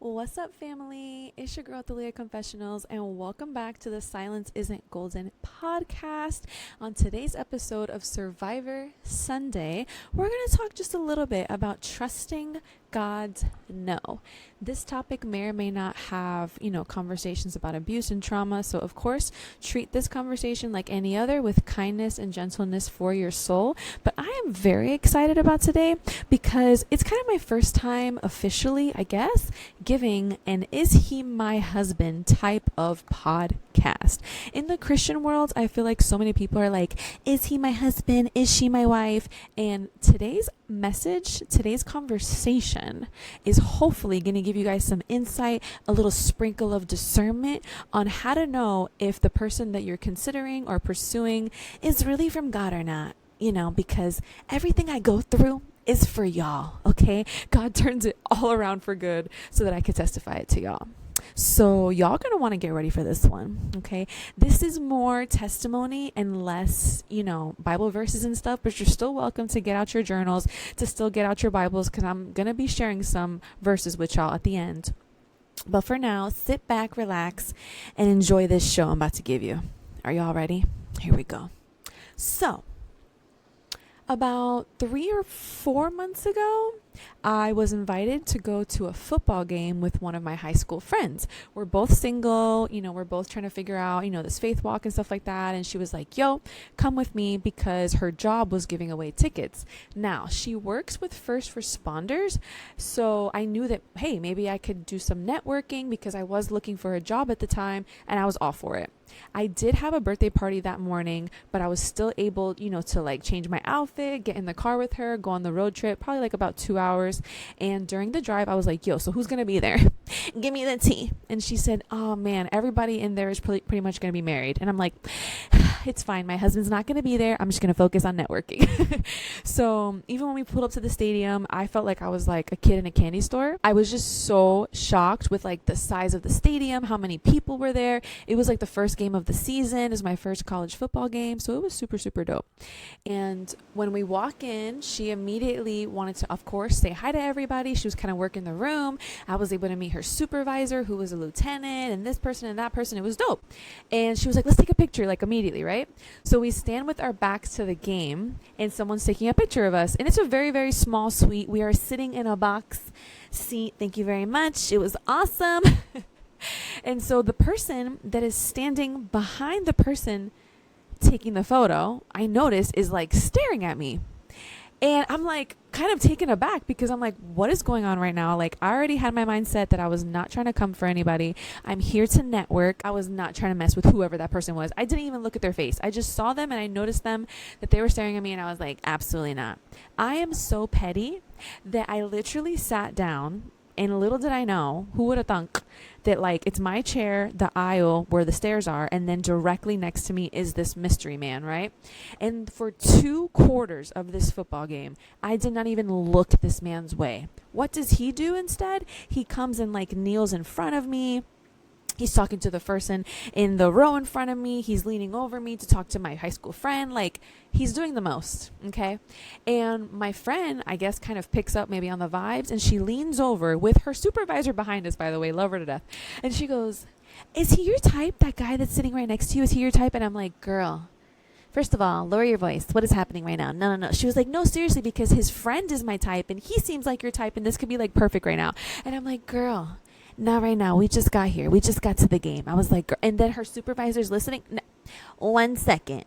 What's up, family? It's your girl, Thalia Confessionals, and welcome back to the Silence Isn't Golden podcast. On today's episode of Survivor Sunday, we're going to talk just a little bit about trusting God's no. This topic may or may not have, conversations about abuse and trauma. So, of course, treat this conversation like any other with kindness and gentleness for your soul. But I am very excited about today because it's kind of my first time officially, I guess, giving an Is He My Husband type of podcast. In the Christian world, I feel like so many people are like, is he my husband? Is she my wife? And today's message, today's conversation is hopefully going to give you guys some insight, a little sprinkle of discernment on how to know if the person that you're considering or pursuing is really from God or not. Because everything I go through is for y'all, okay? God turns it all around for good so that I can testify it to y'all. So y'all gonna want to get ready for this one, okay? This is more testimony and less, Bible verses and stuff, but you're still welcome to get out your journals, to still get out your Bibles, because I'm gonna be sharing some verses with y'all at the end. But for now, sit back, relax, and enjoy this show I'm about to give you. Are y'all ready? Here we go. So, about 3 or 4 months ago, I was invited to go to a football game with one of my high school friends. We're both single, we're both trying to figure out, this faith walk and stuff like that. And she was like, yo, come with me, because her job was giving away tickets. Now, she works with first responders. So I knew that, hey, maybe I could do some networking because I was looking for a job at the time and I was all for it. I did have a birthday party that morning, but I was still able, to change my outfit, get in the car with her, go on the road trip, probably about 2 hours. And during the drive, I was like, yo, so who's going to be there? Give me the tea. And she said, oh man, everybody in there is pretty much going to be married. And I'm like, it's fine. My husband's not going to be there. I'm just going to focus on networking. So even when we pulled up to the stadium, I felt like I was like a kid in a candy store. I was just so shocked with the size of the stadium, how many people were there. It was the first game of the season. It was my first college football game. So it was super, super dope. And when we walk in, she immediately wanted to, of course, say hi to everybody. She was kind of working the room. I was able to meet her supervisor, who was a lieutenant, and this person and that person. It was dope. And she was like, let's take a picture, immediately, right? So we stand with our backs to the game and someone's taking a picture of us. And it's a very, very small suite. We are sitting in a box seat. Thank you very much. It was awesome. And so the person that is standing behind the person taking the photo, I notice, is staring at me. And I'm kind of taken aback because I'm like, what is going on right now? I already had my mindset that I was not trying to come for anybody. I'm here to network. I was not trying to mess with whoever that person was. I didn't even look at their face. I just saw them and I noticed them, that they were staring at me, and I was like, absolutely not. I am so petty that I literally sat down. And little did I know, who would have thunk that it's my chair, the aisle where the stairs are, and then directly next to me is this mystery man, right? And for 2 quarters of this football game, I did not even look this man's way. What does he do instead? He comes and kneels in front of me. He's talking to the person in the row in front of me. He's leaning over me to talk to my high school friend. He's doing the most, okay? And my friend, I guess, kind of picks up maybe on the vibes, and she leans over with her supervisor behind us, by the way, love her to death. And she goes, is he your type? That guy that's sitting right next to you, is he your type? And I'm like, girl, first of all, lower your voice. What is happening right now? No. She was like, no, seriously, because his friend is my type, and he seems like your type, and this could be perfect right now. And I'm like, girl, not right now. We just got here. We just got to the game. I was like, and then her supervisor's listening. No, 1 second.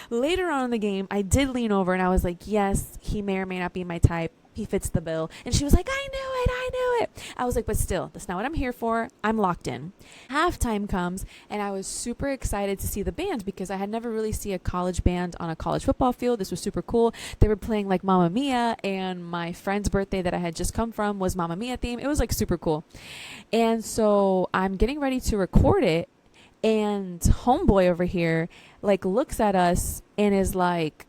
Later on in the game, I did lean over and I was like, yes, he may or may not be my type. He fits the bill. And she was like, I knew it. I was like, but still, that's not what I'm here for. I'm locked in. Halftime comes, and I was super excited to see the band because I had never really seen a college band on a college football field. This was super cool. They were playing Mamma Mia, and my friend's birthday that I had just come from was Mamma Mia theme. It was super cool. And so I'm getting ready to record it, and homeboy over here looks at us and is like,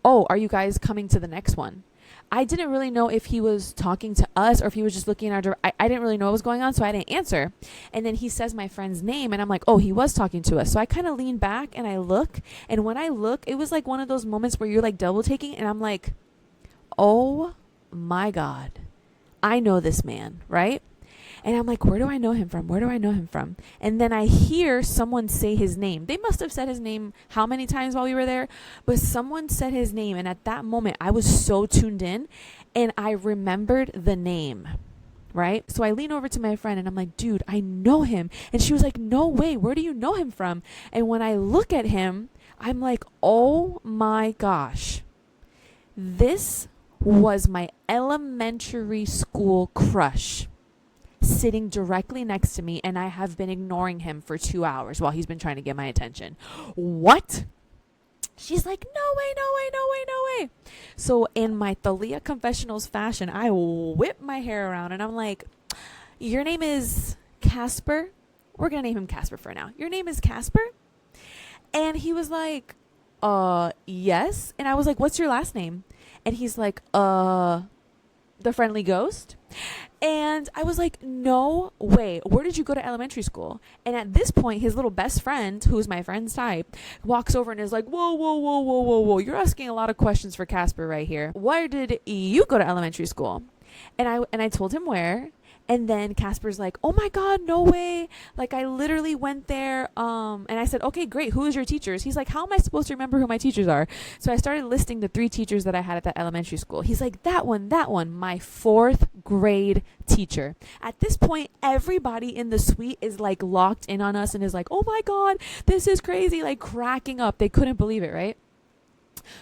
oh, are you guys coming to the next one? I didn't really know if he was talking to us or if he was just looking at our I didn't really know what was going on, so I didn't answer. And then he says my friend's name, and I'm like, oh, he was talking to us. So I kind of lean back and I look, and when I look, it was one of those moments where you're double taking, and I'm like, oh my God, I know this man, right? And I'm like, where do I know him from? Where do I know him from? And then I hear someone say his name. They must have said his name how many times while we were there? But someone said his name. And at that moment, I was so tuned in and I remembered the name, right? So I lean over to my friend and I'm like, dude, I know him. And she was like, no way. Where do you know him from? And when I look at him, I'm like, oh my gosh. This was my elementary school crush sitting directly next to me, and I have been ignoring him for 2 hours while he's been trying to get my attention. What? She's like, no way, no way, no way, no way. So in my Thalia Confessionals fashion, I whip my hair around and I'm like, your name is Casper? We're going to name him Casper for now. Your name is Casper? And he was like, yes. And I was like, what's your last name? And he's like, the Friendly Ghost. And I was like, no way. Where did you go to elementary school? And at this point, his little best friend, who's my friend's type, walks over and is like, whoa, whoa, whoa, whoa, whoa, whoa. You're asking a lot of questions for Casper right here. Where did you go to elementary school? And I told him where. And then Casper's like, oh my God, no way. Like, I literally went there. And I said, okay, great. Who is your teachers? He's like, how am I supposed to remember who my teachers are? So I started listing the 3 teachers that I had at that elementary school. He's like, that one, my 4th grade teacher. At this point, everybody in the suite is like locked in on us and is like, oh my God, this is crazy. Like cracking up. They couldn't believe it, right?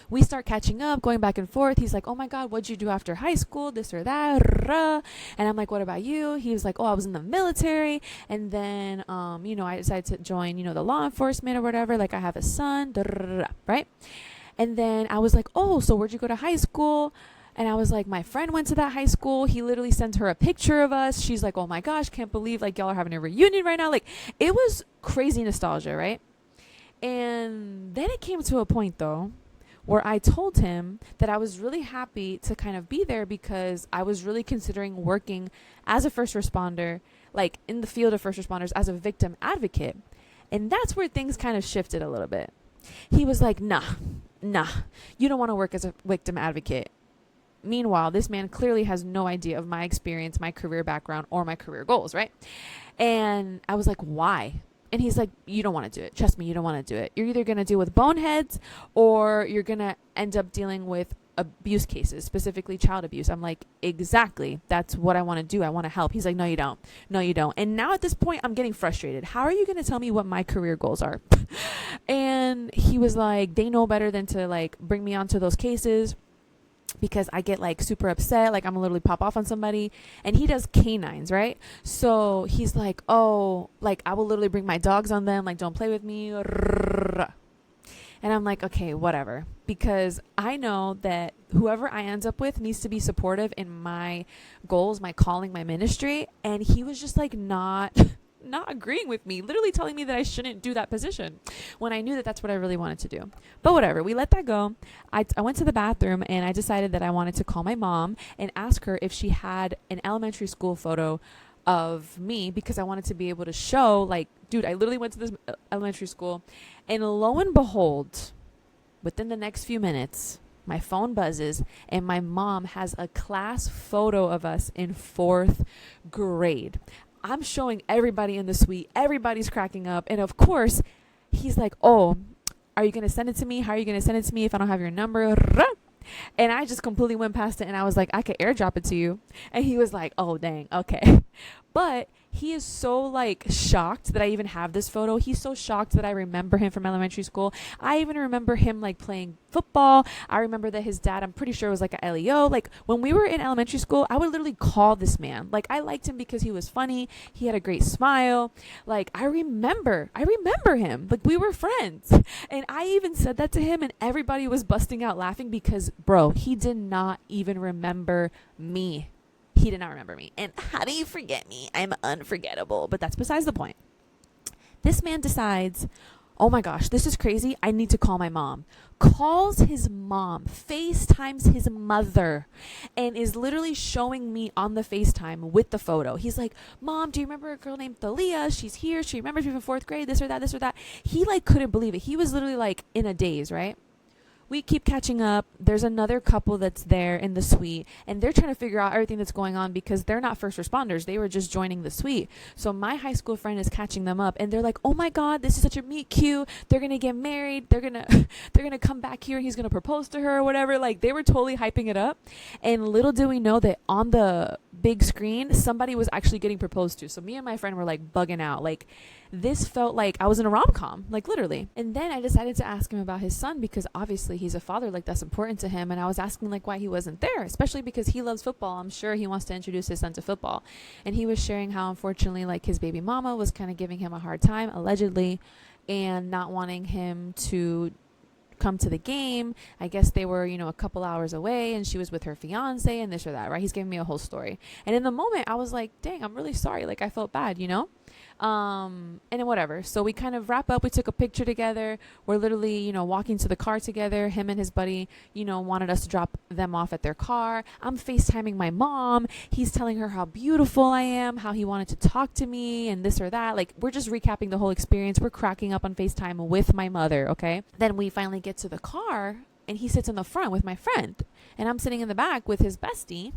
We start catching up, going back and forth. He's like, oh my God, what'd you do after high school? This or that. And I'm like, what about you? He was like, oh, I was in the military. And then, I decided to join, the law enforcement or whatever. Like I have a son, right? And then I was like, oh, so where'd you go to high school? And I was like, my friend went to that high school. He literally sent her a picture of us. She's like, oh my gosh, can't believe like y'all are having a reunion right now. Like it was crazy nostalgia, right? And then it came to a point though, where I told him that I was really happy to kind of be there because I was really considering working as a first responder, like in the field of first responders as a victim advocate. And that's where things kind of shifted a little bit. He was like, nah, you don't want to work as a victim advocate. Meanwhile, this man clearly has no idea of my experience, my career background, or my career goals, right? And I was like, why? And he's like, you don't want to do it. Trust me, you don't want to do it. You're either going to deal with boneheads or you're going to end up dealing with abuse cases, specifically child abuse. I'm like, exactly. That's what I want to do. I want to help. He's like, no, you don't. No, you don't. And now at this point, I'm getting frustrated. How are you going to tell me what my career goals are? And he was like, they know better than to like bring me onto those cases, because I get like super upset, like I'm literally pop off on somebody. And he does canines, right? So he's like, oh, like I will literally bring my dogs on them, like don't play with me. And I'm like, okay, whatever, because I know that whoever I end up with needs to be supportive in my goals, my calling, my ministry. And he was just like not agreeing with me, literally telling me that I shouldn't do that position when I knew that that's what I really wanted to do. But whatever, we let that go. I went to the bathroom and I decided that I wanted to call my mom and ask her if she had an elementary school photo of me, because I wanted to be able to show like, dude, I literally went to this elementary school. And lo and behold, within the next few minutes, my phone buzzes and my mom has a class photo of us in 4th grade. I'm showing everybody in the suite. Everybody's cracking up. And of course, he's like, oh, are you going to send it to me? How are you going to send it to me if I don't have your number? And I just completely went past it and I was like, I could airdrop it to you. And he was like, oh, dang. Okay. But he is so like shocked that I even have this photo. He's so shocked that I remember him from elementary school. I even remember him like playing football. I remember that his dad, I'm pretty sure, was like a LEO. Like when we were in elementary school, I would literally call this man. Like I liked him because he was funny. He had a great smile. Like I remember him. Like we were friends. And I even said that to him and everybody was busting out laughing because, bro, he did not even remember me. He did not remember me. And how do you forget me? I'm unforgettable. But that's besides the point. This man decides, oh my gosh, this is crazy. I need to call my mom. Calls his mom, FaceTimes his mother, and is literally showing me on the FaceTime with the photo. He's like, Mom, do you remember a girl named Thalia? She's here. She remembers me from 4th grade, this or that, this or that. He like couldn't believe it. He was literally like in a daze, right? we keep catching up. There's another couple that's there in the suite, and they're trying to figure out everything that's going on because they're not first responders. They were just joining the suite. So my high school friend is catching them up, and they're like, "Oh my God, this is such a meet cute. They're gonna get married. They're gonna they're gonna come back here. He's gonna propose to her or whatever." Like, they were totally hyping it up, and little do we know that on the big screen, somebody was actually getting proposed to. So me and my friend were like bugging out. Like, this felt like I was in a rom-com, like literally. And then I decided to ask him about his son because obviously he's a father, like that's important to him. And I was asking like why he wasn't there, especially because he loves football. I'm sure he wants to introduce his son to football. And he was sharing how unfortunately like his baby mama was kind of giving him a hard time, allegedly, and not wanting him to come to the game. I guess they were, a couple hours away and she was with her fiance and this or that, right? He's giving me a whole story. And in the moment I was like, dang, I'm really sorry. Like, I felt bad, and then whatever. So we kind of wrap up. We took a picture together. We're literally, walking to the car together. Him and his buddy, wanted us to drop them off at their car. I'm FaceTiming my mom. He's telling her how beautiful I am, how he wanted to talk to me and this or that. Like, we're just recapping the whole experience. We're cracking up on FaceTime with my mother. Okay. Then we finally get to the car and he sits in the front with my friend and I'm sitting in the back with his bestie,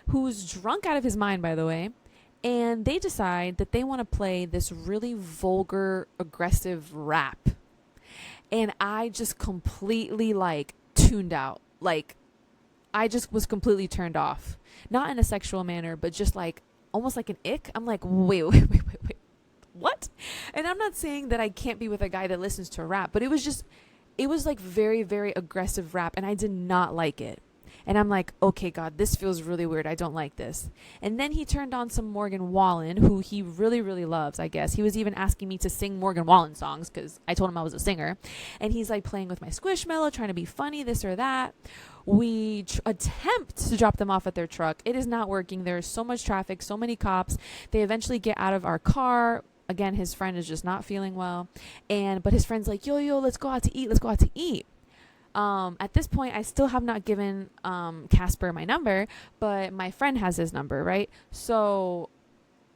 who's drunk out of his mind, by the way. And they decide that they want to play this really vulgar, aggressive rap. And I just completely tuned out. Like, I just was completely turned off. Not in a sexual manner, but just almost like an ick. I'm like, wait. What? And I'm not saying that I can't be with a guy that listens to rap, but it was very, very aggressive rap. And I did not like it. And I'm like, okay, God, this feels really weird. I don't like this. And then he turned on some Morgan Wallen, who he really, really loves, I guess. He was even asking me to sing Morgan Wallen songs because I told him I was a singer. And he's playing with my Squishmallow, trying to be funny, this or that. We attempt to drop them off at their truck. It is not working. There is so much traffic, so many cops. They eventually get out of our car. Again, his friend is just not feeling well. But his friend's like, yo, let's go out to eat. At this point, I still have not given Casper my number, but my friend has his number, right? So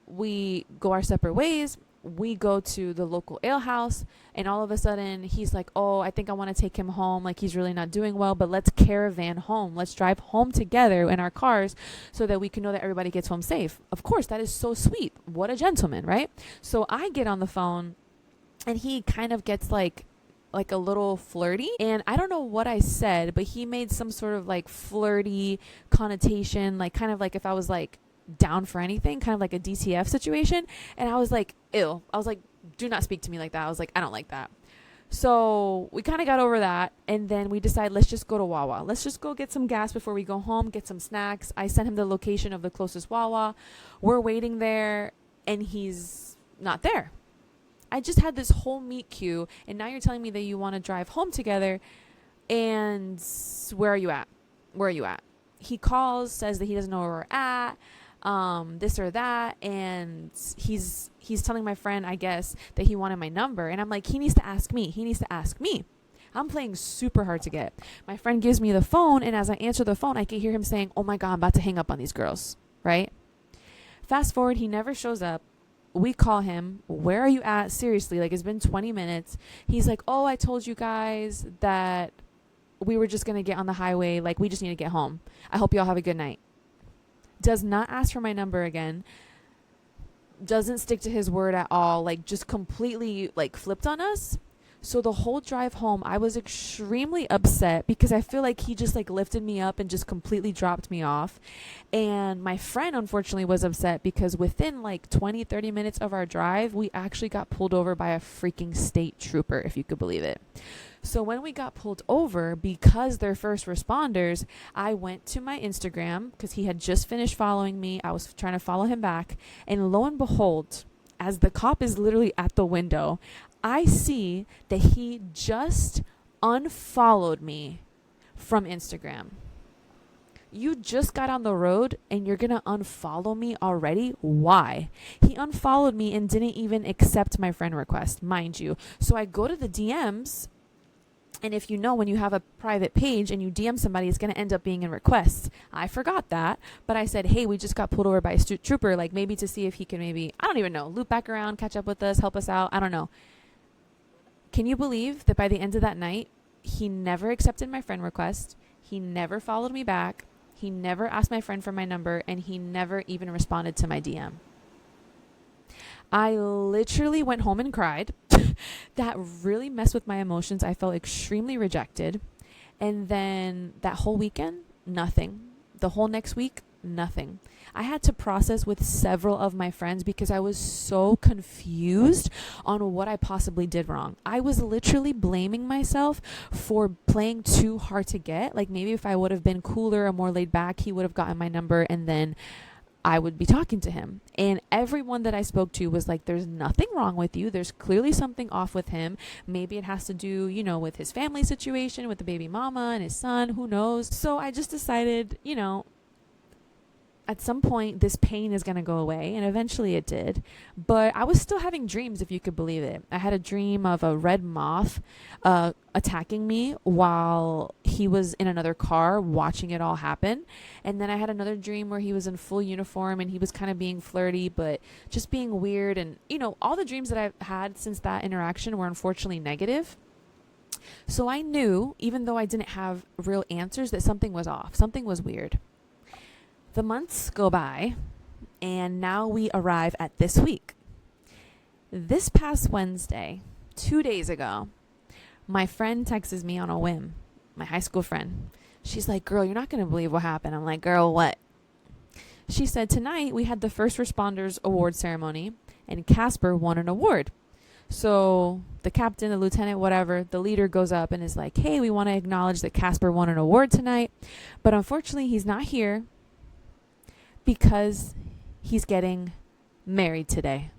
we go our separate ways. We go to the local ale house, and all of a sudden he's like, oh, I think I want to take him home. Like, he's really not doing well, but let's caravan home. Let's drive home together in our cars so that we can know that everybody gets home safe. Of course, that is so sweet. What a gentleman, right? So I get on the phone, and he kind of gets like a little flirty, and I don't know what I said, but he made some sort of flirty connotation, kind of like if I was down for anything, kind of like a DTF situation. And I was like, ew. I was like, do not speak to me like that. I was like, I don't like that. So we kind of got over that, and then we decided, let's just go to Wawa. Let's just go get some gas before we go home, get some snacks. I sent him the location of the closest Wawa. We're waiting there, and he's not there. I just had this whole meet cute, and now you're telling me that you want to drive home together, and where are you at? He calls, says that he doesn't know where we're at, this or that, and he's telling my friend, I guess, that he wanted my number, and I'm like, he needs to ask me. I'm playing super hard to get. My friend gives me the phone, and as I answer the phone, I can hear him saying, oh my God, I'm about to hang up on these girls, right? Fast forward, he never shows up. We call him, where are you at? Seriously, it's been 20 minutes. He's like, oh, I told you guys that we were just going to get on the highway. We just need to get home. I hope you all have a good night. Does not ask for my number again. Doesn't stick to his word at all. Just completely, flipped on us. So the whole drive home, I was extremely upset because I feel like he just lifted me up and just completely dropped me off. And my friend, unfortunately, was upset because within 20-30 minutes of our drive, we actually got pulled over by a freaking state trooper, if you could believe it. So when we got pulled over, because they're first responders, I went to my Instagram because he had just finished following me. I was trying to follow him back. And lo and behold, as the cop is literally at the window, I see that he just unfollowed me from Instagram. You just got on the road and you're going to unfollow me already? Why? He unfollowed me and didn't even accept my friend request, mind you. So I go to the DMs, and if you know, when you have a private page and you DM somebody, it's going to end up being in requests. I forgot that, but I said, hey, we just got pulled over by a trooper, maybe to see if he can I don't even know, loop back around, catch up with us, help us out. I don't know. Can you believe that by the end of that night, he never accepted my friend request. He never followed me back. He never asked my friend for my number, and he never even responded to my DM. I literally went home and cried. That really messed with my emotions. I felt extremely rejected. And then that whole weekend, nothing. The whole next week, nothing. I had to process with several of my friends because I was so confused on what I possibly did wrong. I was literally blaming myself for playing too hard to get. Like maybe if I would have been cooler or more laid back, he would have gotten my number and then I would be talking to him. And everyone that I spoke to was like, there's nothing wrong with you. There's clearly something off with him. Maybe it has to do, with his family situation, with the baby mama and his son, who knows? So I just decided, at some point this pain is going to go away, and eventually it did. But I was still having dreams, if you could believe it. I had a dream of a red moth attacking me while he was in another car watching it all happen. And then I had another dream where he was in full uniform and he was kind of being flirty but just being weird. And all the dreams that I've had since that interaction were unfortunately negative. So I knew, even though I didn't have real answers, that something was off, something was weird. The months go by, and now we arrive at this week. This past Wednesday, 2 days ago, my friend texts me on a whim, my high school friend. She's like, girl, you're not going to believe what happened. I'm like, girl, what? She said, tonight we had the first responders award ceremony, and Casper won an award. So the captain, the lieutenant, whatever, the leader goes up and is like, hey, we want to acknowledge that Casper won an award tonight, but unfortunately he's not here because he's getting married today.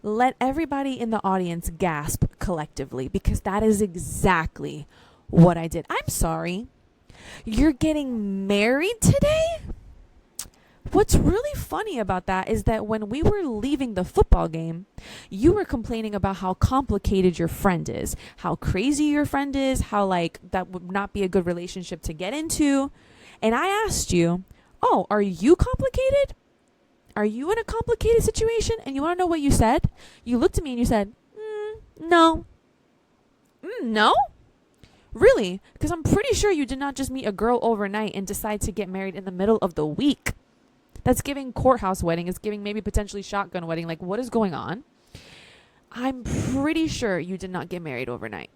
Let everybody in the audience gasp collectively, because that is exactly what I did. I'm sorry. You're getting married today? What's really funny about that is that when we were leaving the football game, you were complaining about how complicated your friend is, how crazy your friend is, how that would not be a good relationship to get into. And I asked you, oh, are you complicated? Are you in a complicated situation? And you want to know what you said? You looked at me and you said, no. No? Really? Because I'm pretty sure you did not just meet a girl overnight and decide to get married in the middle of the week. That's giving courthouse wedding. It's giving maybe potentially shotgun wedding. Like, what is going on? I'm pretty sure you did not get married overnight.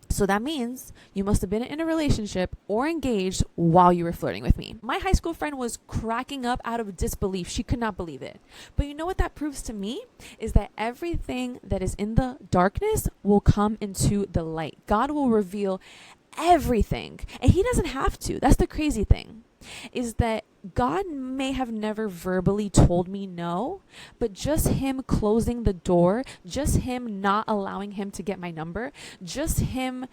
So that means you must have been in a relationship or engaged while you were flirting with me. My high school friend was cracking up out of disbelief. She could not believe it. But you know what that proves to me? Is that everything that is in the darkness will come into the light. God will reveal everything. And he doesn't have to. That's the crazy thing. Is that God may have never verbally told me no, but just him closing the door, just him not allowing him to get my number, just him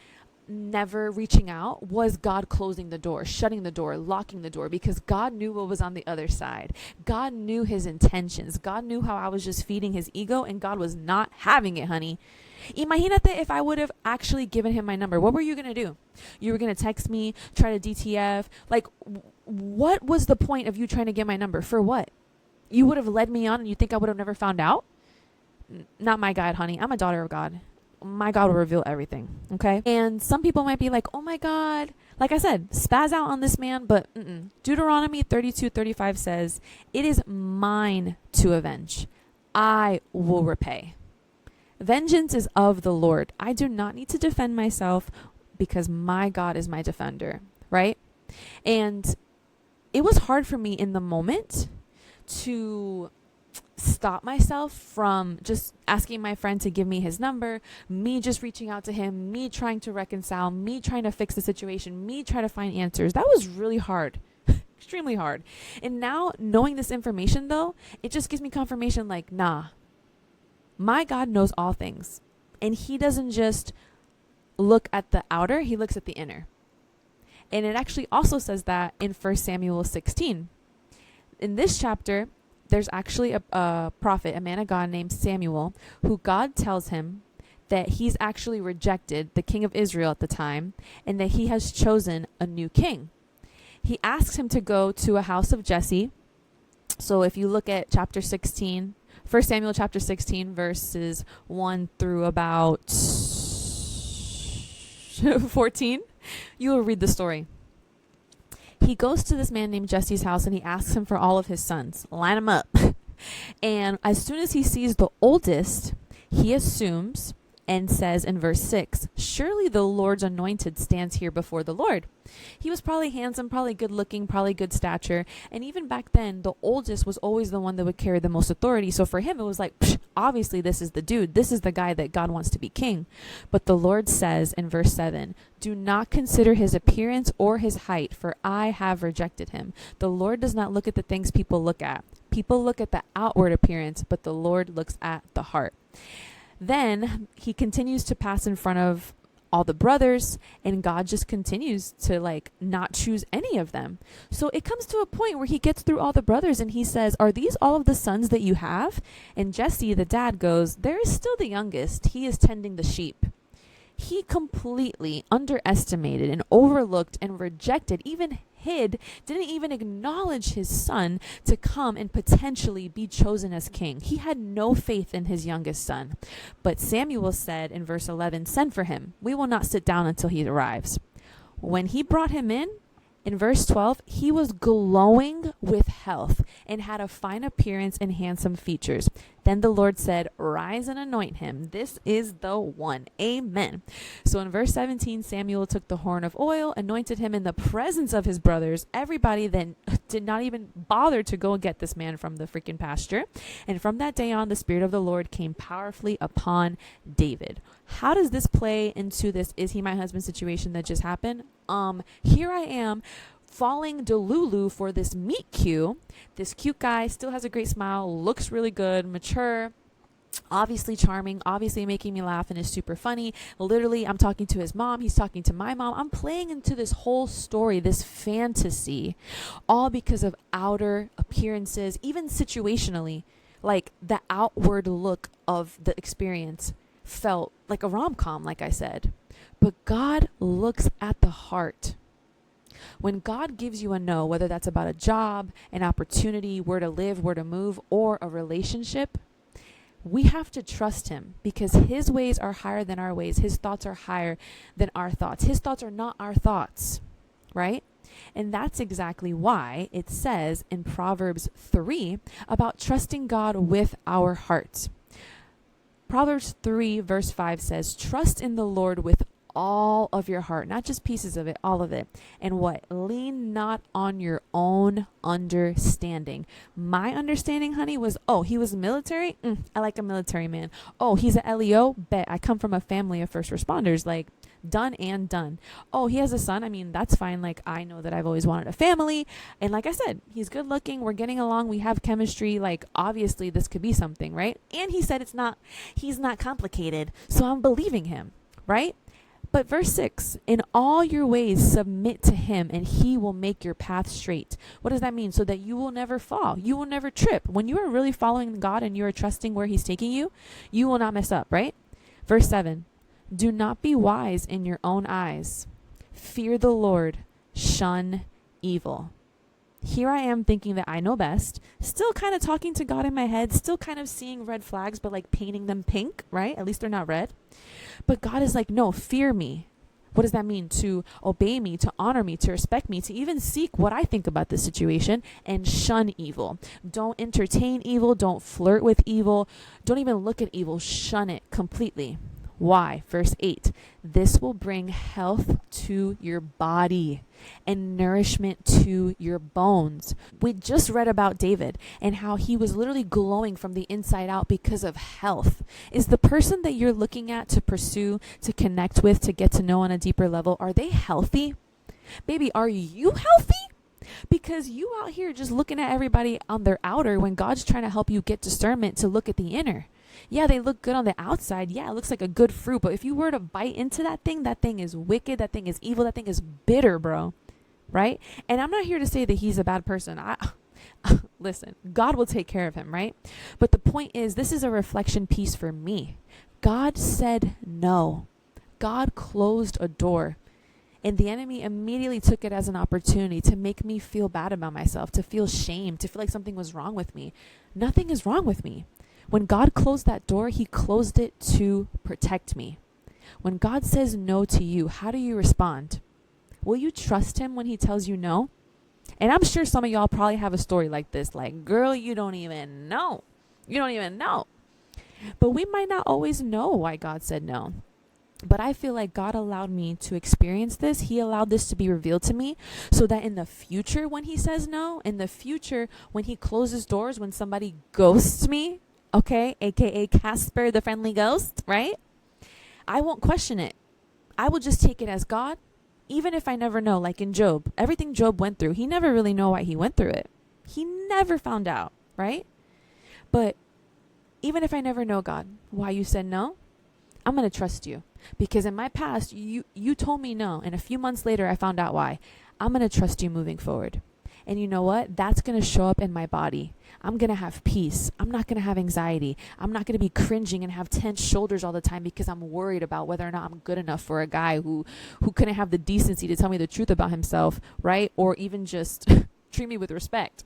never reaching out was God closing the door, shutting the door, locking the door, because God knew what was on the other side. God knew his intentions. God knew how I was just feeding his ego, and God was not having it, honey. Imagínate if I would have actually given him my number. What were you going to do? You were going to text me, try to DTF. What was the point of you trying to get my number? For what? You would have led me on and you think I would have never found out? Not my God, honey. I'm a daughter of God. My God will reveal everything. Okay? And some people might be like, oh my God. Like I said, spaz out on this man, but Deuteronomy 32:35 says, it is mine to avenge. I will repay. Vengeance is of the Lord. I do not need to defend myself because my God is my defender, right? And it was hard for me in the moment to stop myself from just asking my friend to give me his number, me just reaching out to him, me trying to reconcile, me trying to fix the situation, me trying to find answers. That was really hard. Extremely hard. And now knowing this information though, it just gives me confirmation nah. My God knows all things, and he doesn't just look at the outer, he looks at the inner. And it actually also says that in 1 Samuel 16. In this chapter, there's actually a prophet, a man of God named Samuel, who God tells him that he's actually rejected the king of Israel at the time, and that he has chosen a new king. He asks him to go to a house of Jesse. So if you look at chapter 16, 1 Samuel chapter 16, verses 1 through about 14, you will read the story. He goes to this man named Jesse's house and he asks him for all of his sons. Line them up. And as soon as he sees the oldest, he assumes and says in verse 6, surely the Lord's anointed stands here before the Lord. He was probably handsome, probably good looking, probably good stature. And even back then, the oldest was always the one that would carry the most authority. So for him, it was like, obviously this is the dude. This is the guy that God wants to be king. But the Lord says in verse 7, do not consider his appearance or his height, for I have rejected him. The Lord does not look at the things people look at. People look at the outward appearance, but the Lord looks at the heart. Then he continues to pass in front of all the brothers, and God just continues to not choose any of them. So it comes to a point where he gets through all the brothers and he says, are these all of the sons that you have? And Jesse, the dad, goes, there is still the youngest. He is tending the sheep. He completely underestimated and overlooked and rejected, even hid, didn't even acknowledge his son to come and potentially be chosen as king. He had no faith in his youngest son. But Samuel said in verse 11, send for him. We will not sit down until he arrives. When he brought him in verse 12, he was glowing with health and had a fine appearance and handsome features. Then the Lord said, rise and anoint him. This is the one. Amen. So in verse 17, Samuel took the horn of oil, anointed him in the presence of his brothers. Everybody then did not even bother to go get this man from the freaking pasture. And from that day on, the Spirit of the Lord came powerfully upon David. How does this play into this is he my husband situation that just happened? Here I am falling delulu for this meet cute. This cute guy still has a great smile, looks really good, mature, obviously charming, obviously making me laugh and is super funny. Literally, I'm talking to his mom. He's talking to my mom. I'm playing into this whole story, this fantasy, all because of outer appearances, even situationally, like the outward look of the experience felt like a rom-com, like I said. But God looks at the heart. When God gives you a no, whether that's about a job, an opportunity, where to live, where to move, or a relationship, we have to trust him because his ways are higher than our ways. His thoughts are higher than our thoughts. His thoughts are not our thoughts, right? And that's exactly why it says in Proverbs 3 about trusting God with our hearts. Proverbs 3 verse 5 says, trust in the Lord with all of your heart, not just pieces of it, all of it. And what? Lean not on your own understanding. My understanding, honey, was, oh, he was military? I like a military man. Oh, he's an LEO? Bet. I come from a family of first responders. Like, done and done. Oh, he has a son? I mean, that's fine. Like, I know that I've always wanted a family. And like I said, he's good looking. We're getting along. We have chemistry. Like, obviously, this could be something, right? And he said he's not complicated. So I'm believing him, right? But verse 6, in all your ways submit to him and he will make your path straight. What does that mean? So that you will never fall. You will never trip. When you are really following God and you are trusting where he's taking you, you will not mess up, right? Verse 7, do not be wise in your own eyes. Fear the Lord. Shun evil. Here I am thinking that I know best, still kind of talking to God in my head, still kind of seeing red flags, but like painting them pink, right? At least they're not red. But God is like, no, fear me. What does that mean? To obey me, to honor me, to respect me, to even seek what I think about this situation and shun evil. Don't entertain evil. Don't flirt with evil. Don't even look at evil. Shun it completely. Why? Verse 8, this will bring health to your body and nourishment to your bones. We just read about David and how he was literally glowing from the inside out because of health. Is the person that you're looking at to pursue, to connect with, to get to know on a deeper level, are they healthy? Baby, are you healthy? Because you out here just looking at everybody on their outer when God's trying to help you get discernment to look at the inner. Yeah, they look good on the outside. Yeah, it looks like a good fruit. But if you were to bite into that thing is wicked. That thing is evil. That thing is bitter, bro. Right? And I'm not here to say that he's a bad person. Listen, God will take care of him, right? But the point is, this is a reflection piece for me. God said no. God closed a door. And the enemy immediately took it as an opportunity to make me feel bad about myself, to feel shame, to feel like something was wrong with me. Nothing is wrong with me. When God closed that door, he closed it to protect me. When God says no to you, how do you respond? Will you trust him when he tells you no? And I'm sure some of y'all probably have a story like this, like, girl, you don't even know. You don't even know. But we might not always know why God said no. But I feel like God allowed me to experience this. He allowed this to be revealed to me so that in the future when he says no, in the future when he closes doors, when somebody ghosts me, okay, aka Casper the friendly ghost, right? I won't question it. I will just take it as God, even if I never know, like in Job. Everything Job went through, he never really know why he went through it. He never found out, right? But even if I never know, God, why you said no, I'm going to trust you. Because in my past, you told me no. And a few months later, I found out why. I'm going to trust you moving forward. And you know what? That's going to show up in my body. I'm going to have peace. I'm not going to have anxiety. I'm not going to be cringing and have tense shoulders all the time because I'm worried about whether or not I'm good enough for a guy who couldn't have the decency to tell me the truth about himself, right? Or even just treat me with respect.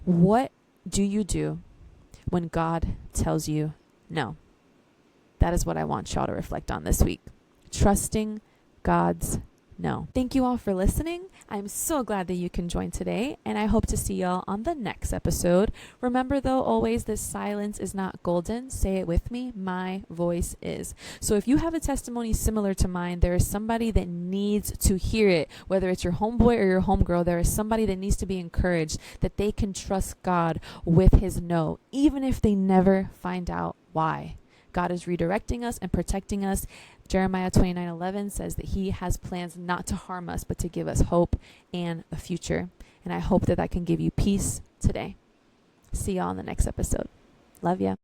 What do you do when God tells you no? That is what I want y'all to reflect on this week. Trusting God's no. Thank you all for listening. I'm so glad that you can join today, and I hope to see y'all on the next episode. Remember, though, always, this silence is not golden. Say it with me. My voice is. So if you have a testimony similar to mine, there is somebody that needs to hear it. Whether it's your homeboy or your homegirl, there is somebody that needs to be encouraged that they can trust God with his no, even if they never find out why. God is redirecting us and protecting us. Jeremiah 29:11 says that he has plans not to harm us, but to give us hope and a future. And I hope that can give you peace today. See y'all in the next episode. Love ya.